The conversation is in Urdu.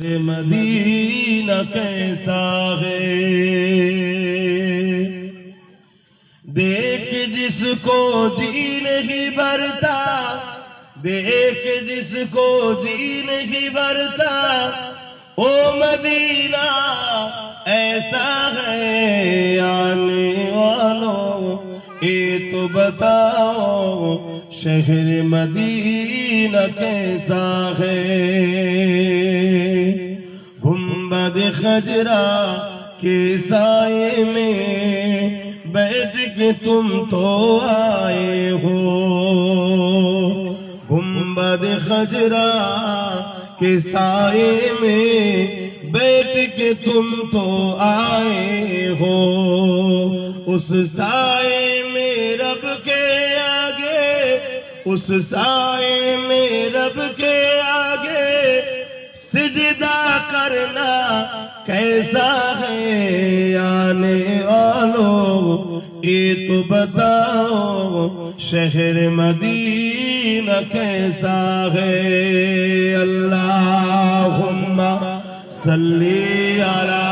مدینہ کیسا ہے، دیکھ جس کو جی نہیں بھرتا، دیکھ جس کو جی نہیں بھرتا، او مدینہ ایسا ہے، آنے والوں یہ تو بتاؤ شہر مدینہ کیسا ہے۔ گنبد خجرہ کے سائے میں بیٹھ کے تم تو آئے ہو، گنبد خجرہ کے سائے میں بیٹھ کے تم تو آئے ہو، اس سائے میں رب کے آگے، اس سائے میں رب کے آگے سجدہ کرنا کیسا ہے، آنے والوں یہ تو بتاؤ شہر مدینہ کیسا ہے۔ اللہم صلی علی